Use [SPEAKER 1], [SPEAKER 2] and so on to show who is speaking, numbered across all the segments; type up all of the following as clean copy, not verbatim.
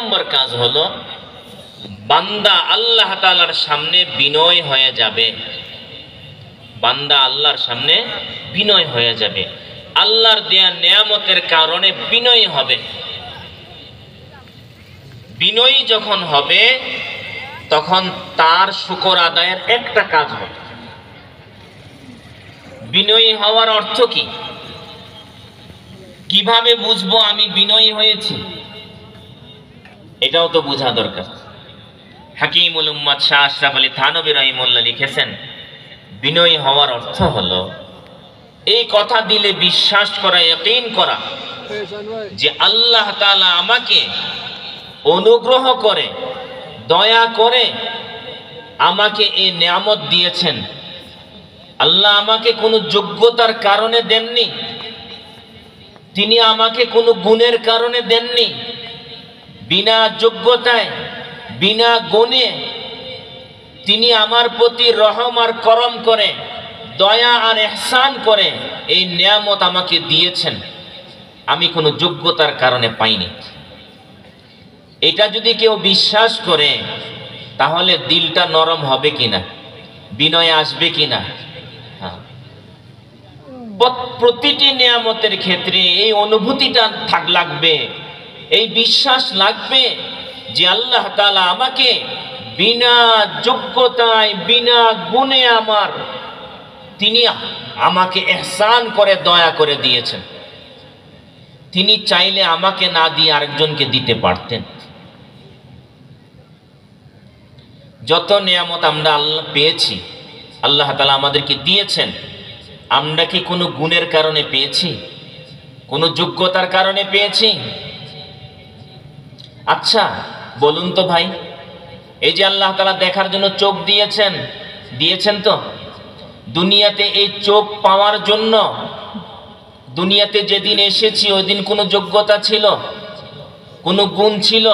[SPEAKER 1] নম্বর কাজ হলো বান্দা আল্লাহ তাআলার সামনে বিনয় হয়ে যাবে। বান্দা আল্লাহর সামনে বিনয় হয়ে যাবে, আল্লাহর দেয়া নেয়ামতের কারণে বিনয়ী হবে। বিনয়ী যখন হবে তখন তার শুকর আদায়ের একটা কাজ হবে। বিনয়ী হওয়ার অর্থ কি? কিভাবে বুঝবো আমি বিনয়ী হয়েছি? এটাও তো বোঝা দরকার। হাকিমুল উম্মাত শাহ আশরাফ আলী থানভী রাহিমাহুল্লাহ লিখেছেন, বিনয়ী হওয়ার অর্থ হলো এই কথা দিলে বিশ্বাস করা, ইয়াকিন করা যে আল্লাহ তাআলা আমাকে অনুগ্রহ করে, দয়া করে আমাকে এই নিয়ামত দিয়েছেন। আল্লাহ আমাকে কোনো যোগ্যতার কারণে দেননি, তিনি আমাকে কোনো গুণের কারণে দেননি। বিনা যোগ্যতায়, বিনা গুণে তিনি আমার প্রতি রহম আর করম করে, দয়া আর ইহসান করে এই নিয়ামত আমাকে দিয়েছেন। আমি কোনো যোগ্যতার কারণে পাইনি। এটা যদি কেউ বিশ্বাস করে তাহলে দিলটা নরম হবে কিনা, বিনয় আসবে কিনা? প্রতিটি নিয়ামতের ক্ষেত্রে এই অনুভূতিটা লাগবে, এই বিশ্বাস লাগবে যে আল্লাহ তাআলা আমাকে বিনা যোগ্যতায়, বিনা গুণে তিনি আমাকে ইহসান করে, দয়া করে দিয়েছেন। তিনি চাইলে আমাকে না দিয়ে আরেকজনকে দিতে পারতেন। যত নিয়ামত আমরা আল্লাহ পেয়েছি, আল্লাহ তাআলা আমাদেরকে দিয়েছেন, আমরা কি কোনো গুণের কারণে পেয়েছি? কোনো যোগ্যতার কারণে পেয়েছি? আচ্ছা বলুন তো ভাই, এই যে আল্লাহ তাআলা দেখার জন্য চোখ দিয়েছেন তো, দুনিয়াতে এই চোখ পাওয়ার জন্য দুনিয়াতে যেদিন এসেছি ওই দিন কোনো যোগ্যতা ছিল, কোনো গুণ ছিল?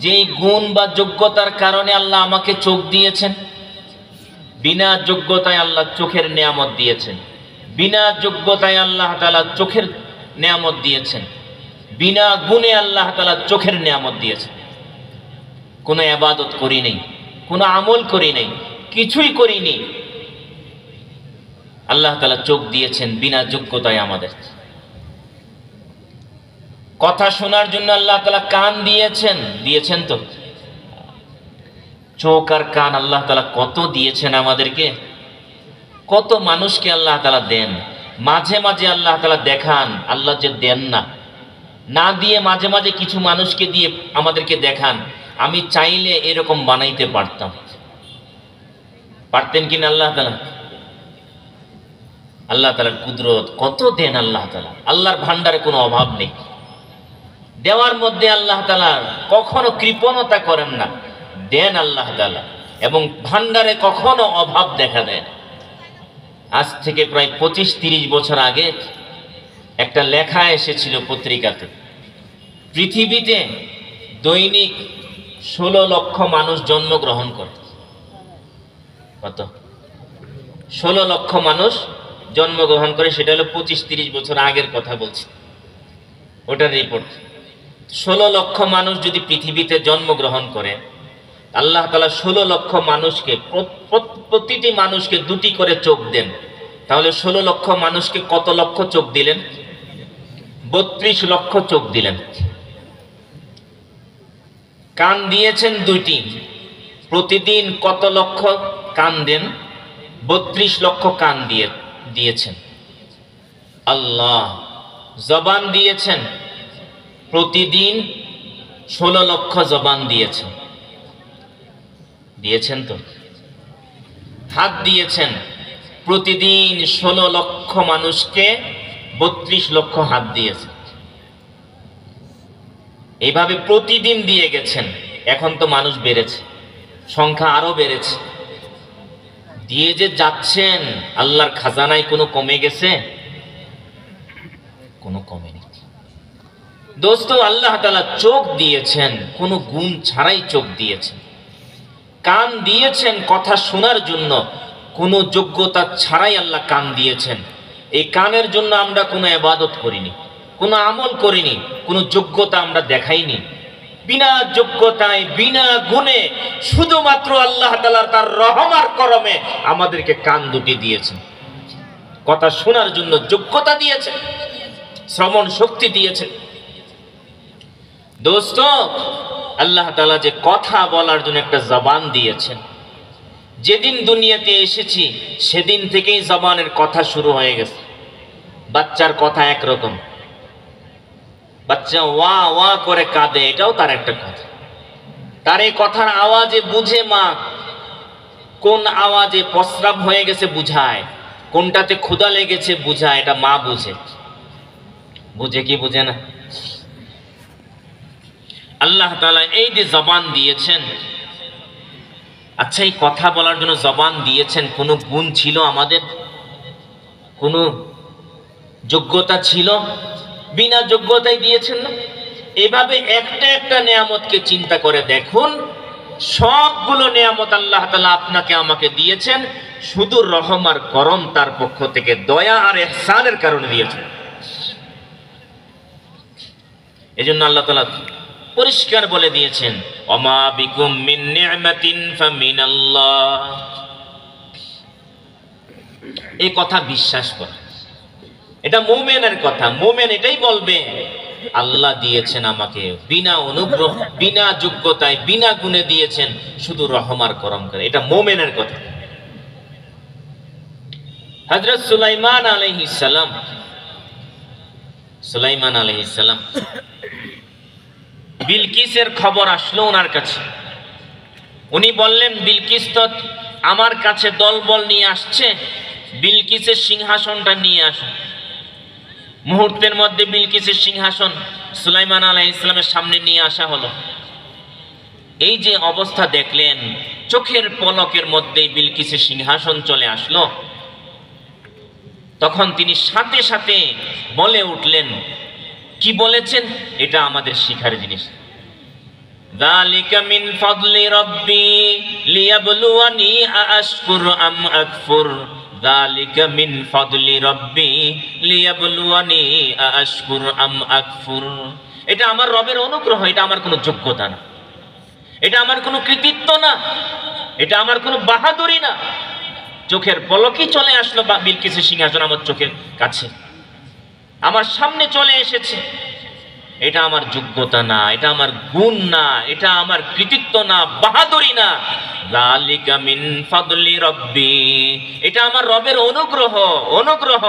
[SPEAKER 1] যেই গুণ বা যোগ্যতার কারণে আল্লাহ আমাকে চোখ দিয়েছেন। বিনা যোগ্যতায় আল্লাহ চোখের নিয়ামত দিয়েছেন, বিনা যোগ্যতায় আল্লাহ তাআলা চোখের নিয়ামত দিয়েছেন, বিনা গুণে আল্লাহ তাআলা চোখের নিয়ামত দিয়েছেন। কোনো ইবাদত করি নাই, কোনো আমল করি নাই, কিছুই করিনি, আল্লাহ তাআলা চোখ দিয়েছেন বিনা যোগ্যতায় আমাদের। কথা শোনার জন্য আল্লাহ তাআলা কান দিয়েছেন তো। চোখ আর কান আল্লাহ তাআলা কত দিয়েছেন আমাদেরকে, কত মানুষকে আল্লাহ তাআলা দেন। মাঝে মাঝে আল্লাহ তাআলা দেখান, আল্লাহ যে দেন না দিয়ে মাঝে মাঝে কিছু মানুষকে দিয়ে আমাদেরকে দেখান। আমি চাইলে এরকম বানাইতে পারতেন কিনা আল্লাহ তাআলা? আল্লাহ তাআলার কুদরত কত দেন আল্লাহ তাআলা। আল্লাহর ভান্ডারে কোনো অভাব নেই, দেওয়ার মধ্যে আল্লাহ তাআলা কখনো কৃপণতা করেন না, দেন আল্লাহ তাআলা, এবং ভান্ডারে কখনো অভাব দেখা দেয় না। আজ থেকে প্রায় 25-30 বছর আগে একটা লেখা এসেছিল পত্রিকাতে, পৃথিবীতে দৈনিক 16 লক্ষ মানুষ জন্মগ্রহণ করে। কত? 16 লক্ষ মানুষ জন্মগ্রহণ করে। সেটা হলো 25-30 বছর আগের কথা বলছি, ওটার রিপোর্ট। 16 লক্ষ মানুষ যদি পৃথিবীতে জন্মগ্রহণ করে, আল্লাহ তাআলা 16 লক্ষ মানুষকে, প্রতিটি মানুষকে 2টি করে চোখ দেন, তাহলে 16 লক্ষ মানুষকে কত লক্ষ চোখ দিলেন? 32 লক্ষ চোখ দিলেন। কান দিয়েছেন 2টি, প্রতিদিন কত লক্ষ কান দেন? 32 লক্ষ কান দিয়েছেন আল্লাহ। জবান দিয়েছেন, প্রতিদিন 16 লক্ষ জবান দিয়েছেন তো। হাত দিয়েছেন, প্রতিদিন 16 লক্ষ মানুষকে 32 লক্ষ হাত দিয়েছেন। এইভাবে প্রতিদিন দিয়ে গেছেন। এখন তো মানুষ বেড়েছে, সংখ্যা আরো বেড়েছে। দিয়ে যে যাচ্ছেন, আল্লাহর খাজানায় কোনো কমে গেছে? কোনো কমেনি। দোস্ত, আল্লাহ তাআলা চোখ দিয়েছেন, কোনো গুণ ছাড়াই চোখ দিয়েছেন। কান দিয়েছেন কথা শোনার জন্য, কোনো যোগ্যতা ছাড়াই আল্লাহ কান দিয়েছেন। এই কানের জন্য আমরা কোনো ইবাদত করিনি, কোনো আমল করিনি, কোনো যোগ্যতা আমরা দেখাইনি। বিনা যোগ্যতায় বিনা গুণে শুধুমাত্র আল্লাহ তাআলা তার রহম আর করমে আমাদেরকে কান দুটি দিয়েছেন, কথা শোনার জন্য যোগ্যতা দিয়েছেন, শ্রবণ শক্তি দিয়েছেন। দোস্ত, আল্লাহ তাআলা যে কথা বলার জন্য একটা জবান দিয়েছেন, যেদিন দুনিয়াতে এসেছি সেদিন থেকেই জবানের কথা শুরু হয়ে গেছে। বাচ্চার কথা একরকম, বাচ্চা ওয়া ওয়া করে কাঁদে, এটাও তার একটা কথা। তার এই কথার আওয়াজে বুঝে মা কোন আওয়াজে প্রস্রাব হয়ে গেছে বুঝায়, কোনটাতে ক্ষুধা লেগেছে বুঝায়, এটা মা বুঝে। বুঝে কি বুঝে না? আল্লাহ তাআলা এই যে জবান দিয়েছেন, আচ্ছা এই কথা বলার জন্য জবান দিয়েছেন, কোনো গুণ ছিল আমাদের? কোনো যোগ্যতা ছিল? বিনা যোগ্যতায় দিয়েছেন না? এভাবে একটা একটা নেয়ামতকে চিন্তা করে দেখুন, সবগুলো নেয়ামত আল্লাহ তাআলা আপনাকে আমাকে দিয়েছেন শুধু রহম আর করম তার পক্ষ থেকে, দয়া আর ইহসানের কারণে দিয়েছেন। এজন্য আল্লাহ তাআলা পরিষ্কার বলে দিয়েছেন, ওমা বিকুম মিন নি'মাতিন ফামিনাল্লাহ। এই কথা বিশ্বাস কর, এটা মুমিনের কথা। মুমিন এটাই বলবে আল্লাহ দিয়েছেন আমাকে বিনা অনুগ্রহ, বিনা যোগ্যতায়, বিনা গুণে দিয়েছেন, শুধু রহম আর করম করে। এটা মুমিনের কথা। হযরত সুলাইমান আলাইহিস সালাম বিলকিসের খবর আসলো ওনার কাছে। উনি বললেন, বিলকিস তো আমার কাছে দলবল নিয়ে আসছে, বিলকিসের সিংহাসনটা নিয়ে আসো। মুহূর্তের মধ্যে বিলকিসের সিংহাসন সুলাইমান আলাইহিস সালামের সামনে নিয়ে আসা হলো। এই যে অবস্থা দেখলেন, চোখের পলকের মধ্যেই বিলকিসের সিংহাসন চলে আসলো। তখন তিনি সাথে সাথে বলে উঠলেন, কি বলেছেন? এটা আমাদের শিখার জিনিস। যালিকা মিন ফাদলি রাব্বি লিয়াবলুয়ানি আশকুরু আম আকফুর। যালিকা মিন ফাদলি রাব্বি লিয়াবলুয়ানি আশকুরু আম আকফুর। এটা আমার রবের অনুগ্রহ, এটা আমার কোনো যোগ্যতা না, এটা আমার কোনো কৃতিত্ব না, এটা আমার কোনো বাহাদুরি না। চোখের পলকই চলে আসলো বিলকিসের সিংহাসন আমার চোখের কাছে, আমার সামনে চলে এসেছে। এটা আমার যোগ্যতা না, এটা আমার গুণ না, এটা আমার কৃতিত্ব না, বাহাদুরি না। যালিকা মিন ফাদলি রাব্বি, এটা আমার রবের অনুগ্রহ,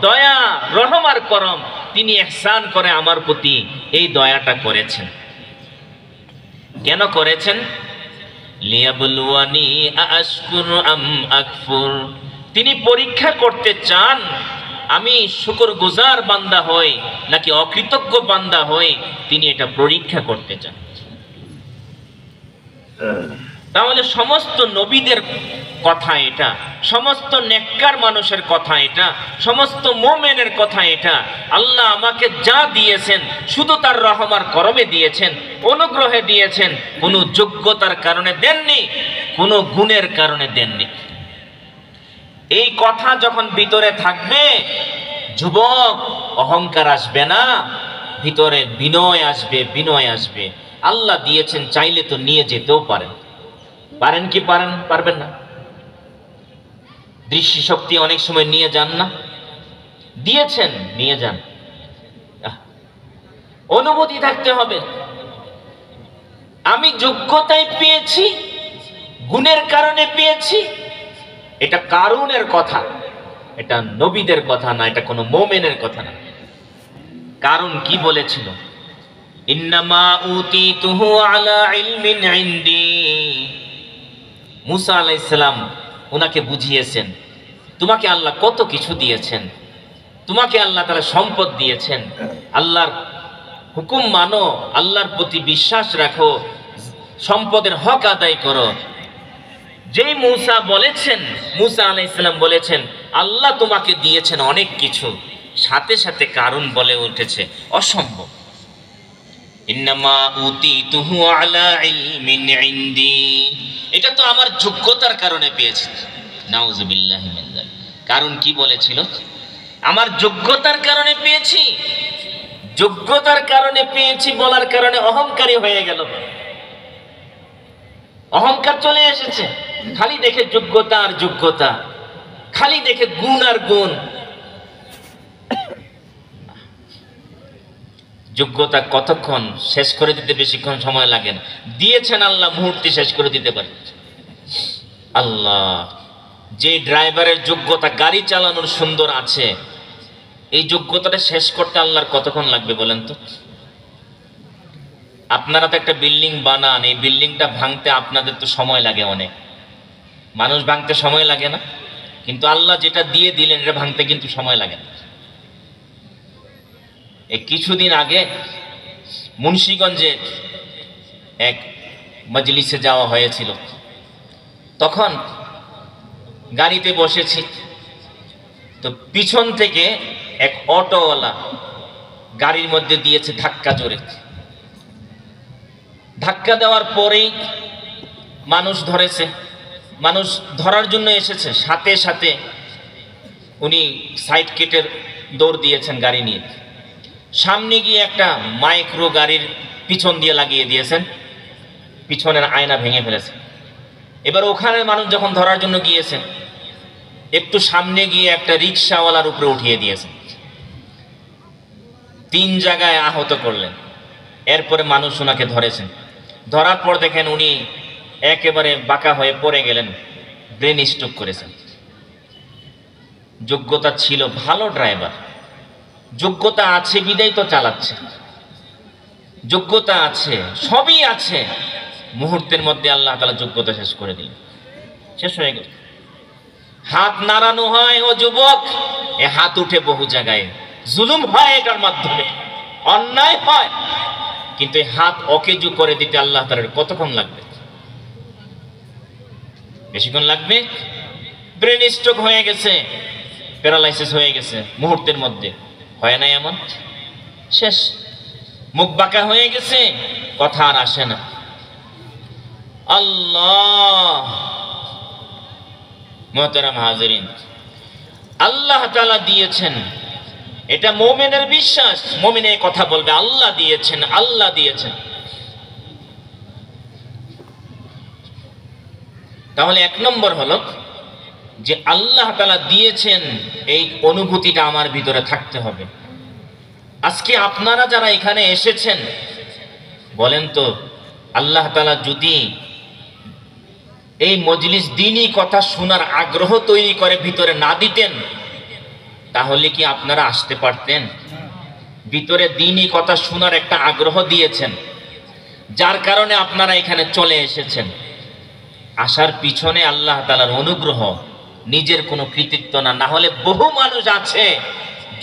[SPEAKER 1] দয়া, রহম আর করম। তিনি ইহসান করে আমার প্রতি এই দয়াটা করেছেন। কেন করেছেন? লিয়াবলুয়ানি আশকুরু আম আকফুর। তিনি পরীক্ষা করতে চান আমি শুকরগুজার বান্দা হই নাকি অকৃতজ্ঞ বান্দা হই, তিনি এটা পরীক্ষা করতে চান। তাহলে সমস্ত নবীদের কথা এটা, সমস্ত নেককার মানুষের কথা এটা, সমস্ত মুমিনের কথা এটা। আল্লাহ আমাকে যা দিয়েছেন শুধু তার রহম আর করমে দিয়েছেন, অনুগ্রহে দিয়েছেন, কোনো যোগ্যতার কারণে দেননি, কোনো গুণের কারণে দেননি। এই কথা যখন ভিতরে থাকবে, যুবক, অহংকার আসবে না, ভিতরে বিনয় আসবে। আল্লাহ দিয়েছেন, চাইলে তো নিয়ে যেতেও পারেন। পারেন কি পারবেন না? দৃষ্টিশক্তি অনেক সময় নিয়ে যান না? দিয়েছেন, নিয়ে যান। অনুভূতি থাকতে হবে, আমি যোগ্যতায় পেয়েছি, গুণের কারণে পেয়েছি। এটা কারুনের কথা, এটা নবীদের কথা না, এটা কোনো মুমিনের কথা না। কারণ কি বলেছিল? ইন্নামা উতিতুহু আলা ইলমিন ইনদি। মুসা আলাইহিস সালাম ওনাকে বুঝিয়েছেন, তোমাকে আল্লাহ কত কিছু দিয়েছেন, তোমাকে আল্লাহ তাআলা সম্পদ দিয়েছেন, আল্লাহর হুকুম মানো, আল্লাহর প্রতি বিশ্বাস রাখো, সম্পদের হক আদায় করো। যেই মুসা আলাইহিস সালাম বলেছেন আল্লাহ তোমাকে দিয়েছেন অনেক কিছু, সাথে সাথে কারণ বলে উঠেছে অসম্ভব। ইন্নামা উতিতুহু আলা ইলমিন ইনদি, এটা তো আমার যোগ্যতার কারণে পেয়েছি। নাউযুবিল্লাহি মিন যালিক। কারণ কি বলেছিল? আমার যোগ্যতার কারণে পেয়েছি, যোগ্যতার কারণে পেয়েছি বলার কারণে অহংকারী হয়ে গেল, অহংকার চলে এসেছে। খালি দেখে যোগ্যতা আর যোগ্যতা, খালি দেখে গুণ আর গুণ। যোগ্যতা কতক্ষণ শেষ করে দিতে বেশিক্ষণ সময় লাগে না, দিয়েছেন আল্লাহ মুহূর্তে শেষ করে দিতে পারে আল্লাহ। যে ড্রাইভারের যোগ্যতা গাড়ি চালানোর সুন্দর আছে, এই যোগ্যতাটা শেষ করতে আল্লাহর কতক্ষণ লাগবে বলেন তো? আপনারা তো একটা বিল্ডিং বানান, এই বিল্ডিংটা ভাঙতে আপনাদের তো সময় লাগে অনেক, মানুষ ভাঙতে সময় লাগে না? কিন্তু আল্লাহ যেটা দিয়ে দিলেন এটা ভাঙতে কিন্তু সময় লাগে না। এই কিছুদিন আগে মুন্সিগঞ্জে এক মজলিসে যাওয়া হয়েছিল, তখন গাড়িতে বসেছি, তো পিছন থেকে এক অটোওয়ালা গাড়ির মধ্যে দিয়েছে ধাক্কা জোরে। ধাক্কা দেওয়ার পরেই মানুষ ধরেছে, মানুষ ধরার জন্য এসেছে, সাথে সাথে উনি সাইড কেটে দৌড় দিয়েছেন গাড়ি নিয়ে, সামনে গিয়ে একটা মাইক্রো গাড়ির পিছন দিয়ে লাগিয়ে দিয়েছেন, পিছনের আয়না ভেঙে ফেলেছে। এবার ওখানে মানুষ যখন ধরার জন্য গিয়েছেন, একটু সামনে গিয়ে একটা রিক্সাওয়ালার উপরে উঠিয়ে দিয়েছেন, 3 জায়গায় আহত করলেন। এরপরে মানুষ ওনাকে ধরেছেন, ধরার পর দেখেন উনি একেবারে বাঁকা হয়ে পড়ে গেলেন, ব্রেন স্ট্রোক করেছেন। যোগ্যতা ছিল, ভালো ড্রাইভার, যোগ্যতা আছে বিদায় তো চালাচ্ছে, যোগ্যতা আছে, সবই আছে, মুহূর্তের মধ্যে আল্লাহ তাআলা যোগ্যতা শেষ করে দিলেন, শেষ হয়ে গেল। হাত নাড়ানো হয়, ও যুবক, এ হাত উঠে বহু জায়গায়, জুলুম হয়, এটার মাধ্যমে অন্যায় হয়, কিন্তু এই হাত অকেজু করে দিতে আল্লাহ তাআলার কতক্ষণ লাগবে? বেশিক্ষণ লাগবে? ব্রেন স্ট্রোক হয়ে গেছে, প্যারালাইসিস হয়ে গেছে মুহূর্তের মধ্যে, হয় না এমন? শেষ। মুখ বাঁকা হয়ে গেছে, কথা আর আসে না। আল্লাহ, মুহতারাম হাজিরিন, আল্লাহ তাআলা দিয়েছেন, এটা মুমিনের বিশ্বাস। মুমিন এই কথা বলবে, আল্লাহ দিয়েছেন, আল্লাহ দিয়েছেন। তাহলে 1 নম্বর হলো যে আল্লাহ তাআলা দিয়েছেন, এই অনুভূতিটা আমার ভিতরে থাকতে হবে। আজকে আপনারা যারা এখানে এসেছেন, বলেন তো, আল্লাহ তাআলা যদি এই মজলিস দ্বীনি কথা শোনার আগ্রহ তৈরি করে ভিতরে না দিতেন, তাহলে কি আপনারা আসতে পারতেন? ভিতরে দ্বীনি কথা শোনার একটা আগ্রহ দিয়েছেন, যার কারণে আপনারা এখানে চলে এসেছেন। আসার পিছনে আল্লাহ তাআলার অনুগ্রহ, নিজের কোনো কৃতিত্ব না। না হলে বহু মানুষ আছে,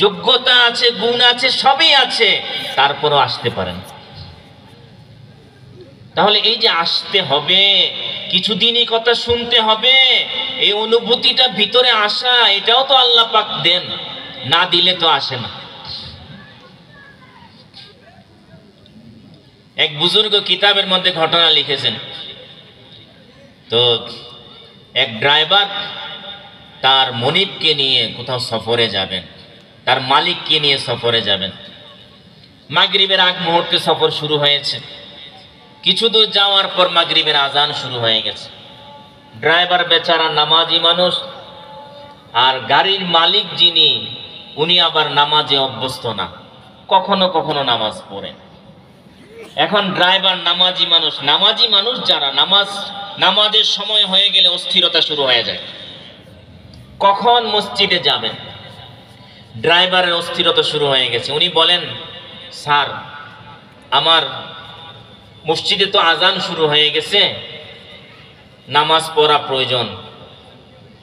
[SPEAKER 1] যোগ্যতা আছে, গুণ আছে, সবই আছে, তারপরও আসতে পারেন। তাহলে এই যে আসতে হবে, কিছুদিনই কথা শুনতে হবে, এই অনুভূতিটা ভিতরে আসা, এটাও তো আল্লাহ পাক দেন, না দিলে তো আসে না। এক বুজুর্গ কিতাবের মধ্যে ঘটনা লিখেছেন। তো এক ড্রাইভার তার মনিবকে নিয়ে কোথাও সফরে যাবেন, তার মালিককে নিয়ে সফরে যাবেন। মাগরিবের আগ মুহূর্তে সফর শুরু হয়েছে, কিছু দূর যাওয়ার পর মাগরিবের আজান শুরু হয়ে গেছে। ড্রাইভার বেচারা নামাজি মানুষ, আর গাড়ির মালিক যিনি, উনি আবার নামাজে অভ্যস্ত না, কখনো কখনো নামাজ পড়েন। এখন ড্রাইভার নামাজি মানুষ, নামাজি মানুষ যারা, নামাজের সময় হয়ে গেলে অস্থিরতা শুরু হয়ে যায়, কখন মসজিদে যাবেন। ড্রাইভারের অস্থিরতা শুরু হয়ে গেছে। উনি বলেন, স্যার, আমার মসজিদে তো আজান শুরু হয়ে গেছে, নামাজ পড়া প্রয়োজন।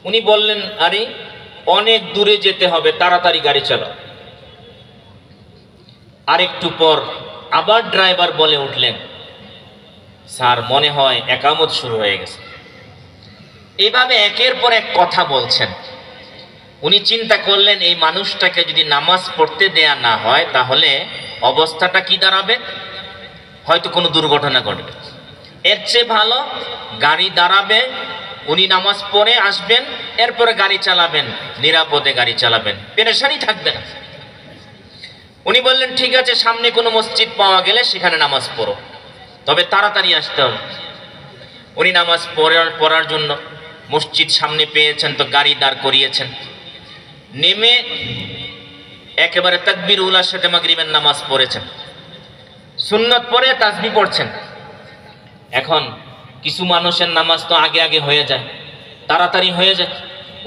[SPEAKER 1] উনি বললেন, আরে অনেক দূরে যেতে হবে, তাড়াতাড়ি গাড়ি চালাও। আরেকটু পর আবার ড্রাইভার বলে উঠলেন, স্যার, মনে হয় একামত শুরু হয়ে গেছে। এইভাবে একের পর এক কথা বলছেন। উনি চিন্তা করলেন, এই মানুষটাকে যদি নামাজ পড়তে দেয়া না হয়, তাহলে অবস্থাটা কি দাঁড়াবে? হয়তো কোনো দুর্ঘটনা ঘটবে। এর চেয়ে ভালো গাড়ি দাঁড়াবে, উনি নামাজ পড়ে আসবেন, এরপরে গাড়ি চালাবেন, নিরাপদে গাড়ি চালাবেন, পেরেশানি থাকবে না। উনি বললেন ঠিক আছে, সামনে কোনো মসজিদ পাওয়া গেলে সেখানে নামাজ পড়ো, তবে তাড়াতাড়ি আসতে হবে। উনি নামাজ পড়ার জন্য মসজিদ সামনে পেয়েছেন তো গাড়ি দাঁড় করিয়েছেন, নেমে একেবারে তাকবীর উলার সাথে মাগরিবের নামাজ পড়েছেন, সুন্নত পড়ে তাসবিহ পড়ছেন। এখন কিছু মানুষের নামাজ তো আগে আগে হয়ে যায়, তাড়াতাড়ি হয়ে যায়,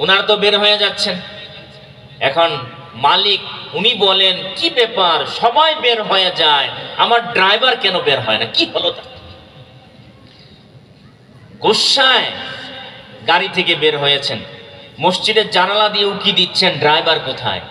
[SPEAKER 1] ওনার তো বের হয়ে যাচ্ছেন। এখন মালিক উনি বলেন কি ব্যাপার, সবাই বের হয়ে যায়, আমার ড্রাইভার কেন বের হয় না, কি হলো? গোসায় গাড়ি থেকে বের হয়েছেন, মসজিদের জানালা দিয়ে উকি দিচ্ছেন ড্রাইভার কোথায়।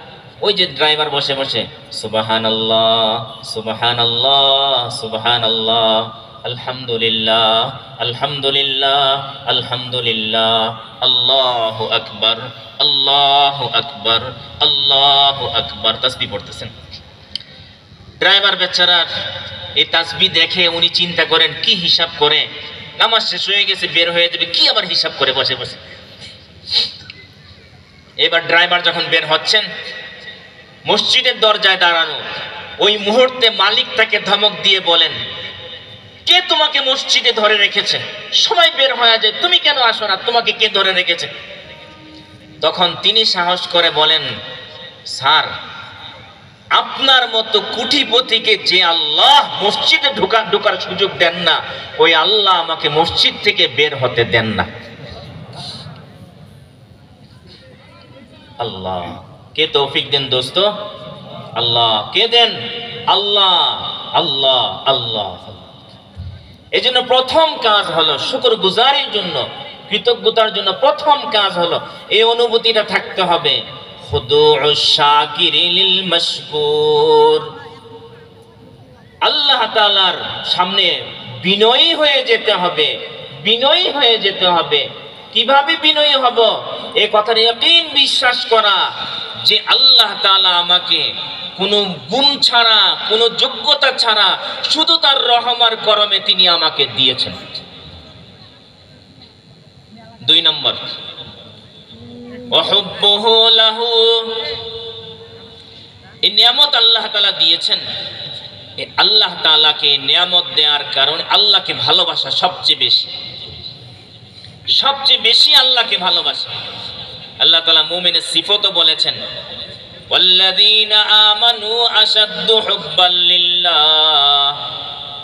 [SPEAKER 1] ওই যে ড্রাইভার বসে বসে সুবহানাল্লাহ সুবহানাল্লাহ সুবহানাল্লাহ আলহামদুলিল্লাহ আলহামদুলিল্লাহ আলহামদুলিল্লাহ আল্লাহু আকবার আল্লাহু আকবার আল্লাহু আকবার তাসবিহ পড়তেছেন। ড্রাইভার বেচারার এই তাসবিহ দেখে উনি চিন্তা করেন কি হিসাব করে, নামাজ শেষ হয়ে গেছে, বের হয়ে যাবে, কি আবার হিসাব করে বসে বসে। এবার ড্রাইভার যখন বের হচ্ছেন, মসজিদের দরজায় দাঁড়ানো, ওই মুহূর্তে মালিক তাকে ধমক দিয়ে বলেন, কে তোমাকে মসজিদে ধরে রেখেছে? সবাই বের হয়ে যায়, তুমি কেন আসো না, তোমাকে কে ধরে রেখেছে? তখন তিনি সাহস করে বলেন, স্যার, আপনার মতো কোটিপতিকে যে আল্লাহ মসজিদে ঢোকার সুযোগ দেন না, ওই আল্লাহ আমাকে মসজিদ থেকে বের হতে দেন না। আল্লাহ কে তৌফিক দেন দোস্ত? আল্লাহ কে দেন? আল্লাহ আল্লাহ আল্লাহ। এই জন্য প্রথম কাজ হলো শুকরগুজারির জন্য, কৃতজ্ঞতার জন্য প্রথম কাজ হলো এই অনুভূতিটা থাকতে হবে, খুদুউশ শাকিরি লিল মাশকুর। আল্লাহ তাআলার সামনে বিনয়ী হয়ে যেতে হবে, বিনয়ী হয়ে যেতে হবে। কিভাবে বিনয়ী হব? এই কথার ইয়াকিন বিশ্বাস করা যে আল্লাহ তাআলা আমাকে কোনো গুণ ছাড়া, কোনো যোগ্যতা ছাড়া শুধু তার রহমার করমে তিনি আমাকে দিয়েছেন। 2 নম্বর, ওয়াহুব্বুহু লাহু। এই নিয়ামত আল্লাহ তাআলা দিয়েছেন, এই আল্লাহ তাআলাকে নিয়ামত দেওয়ার কারণে আল্লাহকে ভালোবাসা সবচেয়ে বেশি, সবচেয়ে বেশি আল্লাহকে ভালোবাসা। আল্লাহ তাআলা মুমিনের সিফতও বলেছেন, ওয়াল্লাযীনা আমানু আশাদ্দু হুব্বাল লিল্লাহ,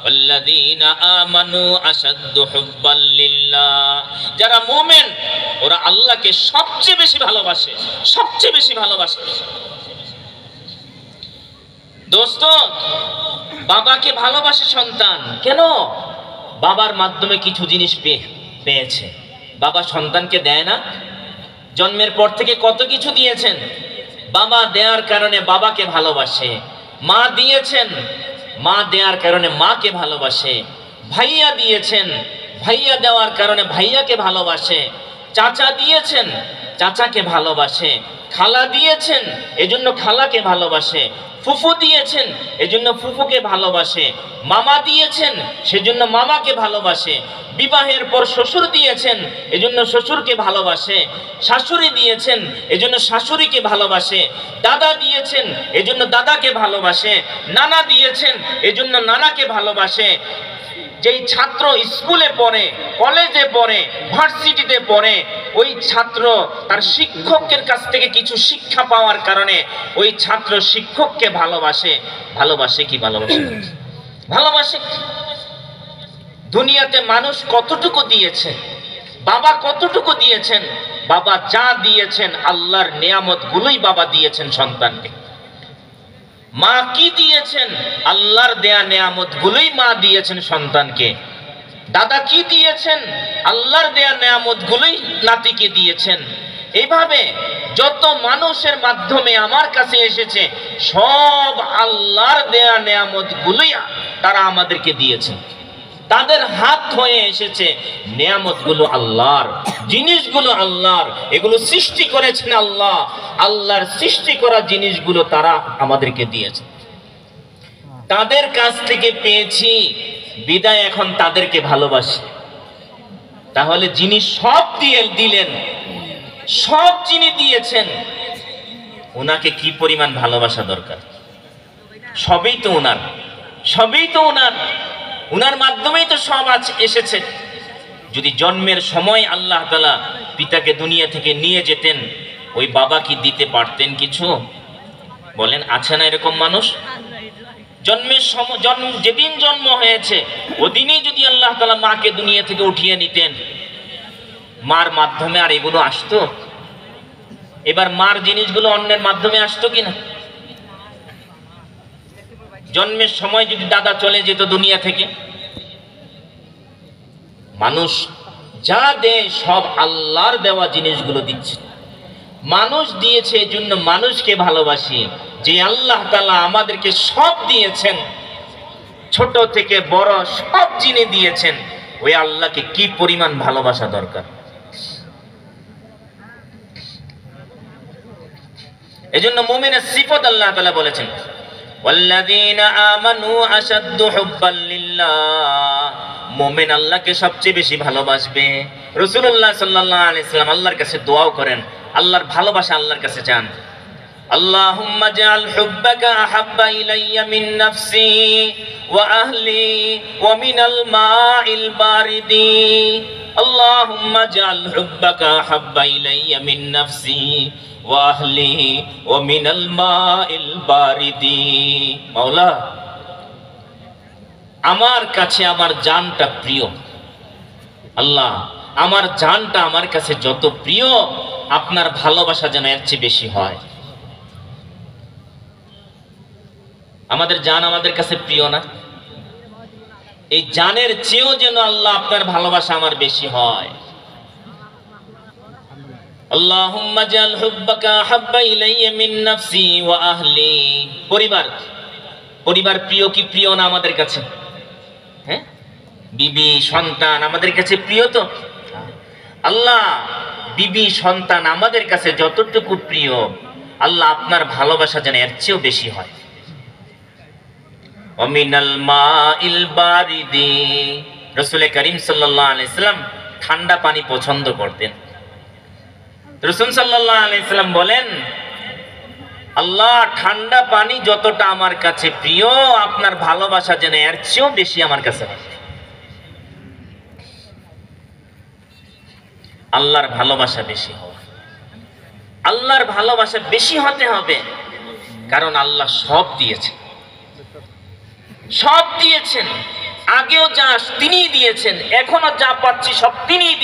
[SPEAKER 1] ওয়াল্লাযীনা আমানু আশাদ্দু হুব্বাল লিল্লাহ। যারা মুমিন ওরা আল্লাহকে সবচেয়ে বেশি ভালোবাসে, সবচেয়ে বেশি ভালোবাসে। দোস্ত, বাবাকে ভালোবাসে সন্তান, কেন? বাবার মাধ্যমে কিছু জিনিস পেয়েছে, বাবা সন্তানকে দেয় না? জন্মের পর থেকে কত কিছু দিয়েছেন, বাবা দেওয়ার কারণে বাবাকে ভালোবাসে। মা দিয়েছেন, মা দেওয়ার কারণে মাকে ভালোবাসে। ভাইয়া দিয়েছেন, ভাইয়া দেওয়ার কারণে ভাইয়াকে ভালোবাসে। চাচা দিয়েছেন, চাচাকে ভালোবাসে। খালা দিয়েছেন, এজন্য খালাকে ভালোবাসে। ফুফু দিয়েছেন, এজন্য ফুফুকে ভালোবাসে। মামা দিয়েছেন, সেজন্য মামাকে ভালোবাসে। বিবাহের পর শ্বশুর দিয়েছেন, এজন্য শ্বশুরকে ভালোবাসে। শাশুড়ি দিয়েছেন, এজন্য শাশুড়িকে ভালোবাসে। দাদা দিয়েছেন, এজন্য দাদাকে ভালোবাসে। নানা দিয়েছেন, এজন্য নানাকে ভালোবাসে। যেই ছাত্র স্কুলে পড়ে, কলেজে পড়ে, ভার্সিটিতে পড়ে, ওই ছাত্র তার শিক্ষকের কাছ থেকে কিছু শিক্ষা পাওয়ার কারণে ওই ছাত্র শিক্ষককে ভালোবাসে। ভালোবাসে কি ভালোবাসে? ভালোবাসে। দুনিয়াতে মানুষ কতটুকু দিয়েছে, বাবা কতটুকু দিয়েছেন? বাবা যা দিয়েছেন আল্লাহর নিয়ামত গুলোই বাবা দিয়েছেন সন্তানকে। মা কি দিয়েছেন? আল্লাহর দেয়া নিয়ামত গুলোই মা দিয়েছেন সন্তানকে। দাদা কি দিয়েছেন? আল্লাহর দেয়া নিয়ামত গুলোই নাতিকে দিয়েছেন। এইভাবে যত মানুষের মাধ্যমে আমার কাছে এসেছে সব আল্লাহর দেয়া নিয়ামত গুলোই তারা আমাদেরকে দিয়েছেন। তাদের হাত হয়ে এসেছে নিয়ামতগুলো আল্লাহর, জিনিসগুলো আল্লাহর, এগুলো সৃষ্টি করেছেন আল্লাহ। আল্লাহর সৃষ্টি করা জিনিসগুলো তারা আমাদেরকে দিয়েছে, তাদের কাছ থেকে পেয়েছি বিদায় এখন তাদেরকে ভালোবাসি। তাহলে যিনি সব দিলেন, সব যিনি দিয়েছেন, ওনাকে কি পরিমাণ ভালোবাসা দরকার? সবই তো ওনার, সবই তো ওনার, ওনার মাধ্যমেই তো সব আজ এসেছে। যদি জন্মের সময় আল্লাহ তাআলা পিতাকে দুনিয়া থেকে নিয়ে যেতেন, ওই বাবা কি দিতে পারতেন কিছু? বলেন, আছে না এরকম মানুষ? জন্মের সময়, যেদিন জন্ম হয়েছে ওদিনই যদি আল্লাহ তাআলা মাকে দুনিয়া থেকে উঠিয়ে নিতেন, মার মাধ্যমে আর এগুলো আসতো? এবার মার জিনিসগুলো অন্যের মাধ্যমে আসতো কিনা? জন্মের সময় যদি দাদা চলে যেত দুনিয়া থেকে, মানুষ যা দেয় সব আল্লাহর দেওয়া জিনিসগুলো দিচ্ছে। মানুষ দিয়েছে এই জন্য মানুষকে ভালোবাসি। যে আল্লাহ তাআলা আমাদেরকে সব দিয়েছেন, ছোট থেকে বড় সব জিনিস দিয়েছেন, ওই আল্লাহকে কি পরিমাণ ভালোবাসা দরকার। এজন্য মুমিনের সিফত আল্লাহ তাআলা বলেছেন, ওয়াল্লাযীনা আমানু আশাদ্দু হুব্বান লিল্লাহ, মুমিন আল্লাহকে সবচেয়ে বেশি ভালোবাসবে। রাসূলুল্লাহ সাল্লাল্লাহু আলাইহি ওয়াসাল্লাম আল্লাহর কাছে দোয়াও করেন, আল্লাহর ভালোবাসা আল্লাহর কাছে চান। আল্লাহুম্মা জাআল হুব্বাকা আহাব্বা ইলাইয়া মিন নাফসি ওয়া আহলি ওয়া মিনাল মাইল বারিদি। আল্লাহুম্মা জাআল হুব্বাকা আহাব্বা ইলাইয়া মিন নাফসি ওয়া আহলি ওয়া মিনাল মাইল বারিদি। মাওলা, আমার কাছে আমার জানটা প্রিয়। আল্লাহ, আমার জানটা আমার কাছে যত প্রিয়, আপনার ভালোবাসা যেন এর চেয়ে বেশি হয়। আমাদের জান আমাদের কাছে প্রিয় না? এই জানের চেয়েও যেন আল্লাহ আপনার ভালোবাসা আমার বেশি হয়। আল্লাহুম্মা জাল হুব্বাকা হাব্বা ইলাইয়া মিন নাফসি ওয়া আহলি। পরিবার প্রিয় কি প্রিয় না আমাদের কাছে? হ্যাঁ, বিবি সন্তান আমাদের কাছে প্রিয় তো? আল্লাহ, বিবি সন্তান আমাদের কাছে যতটুকু প্রিয়, আল্লাহ আপনার ভালোবাসা যেন এর চেয়েও বেশি হয়। ওয়ামিনাল মাইল বারিদি। রাসূল করিম সাল্লাল্লাহু আলাইহি সাল্লাম ঠান্ডা পানি পছন্দ করতেন। রাসূল সাল্লাল্লাহু আলাইহি সাল্লাম বলেন, আল্লাহ, ঠান্ডা পানি যতটা আমার কাছে প্রিয়, আপনার ভালোবাসা যেন এর চেয়েও বেশি আমার কাছে হয়। আল্লাহর ভালোবাসা বেশি হবে, আল্লাহর ভালোবাসা বেশি হতে হবে, কারণ আল্লাহ সব দিয়েছেন, সব দিয়েছেন। আগেও যা তিনিই দিয়েছেন, এখনো যা পাচ্ছি সব তিনিই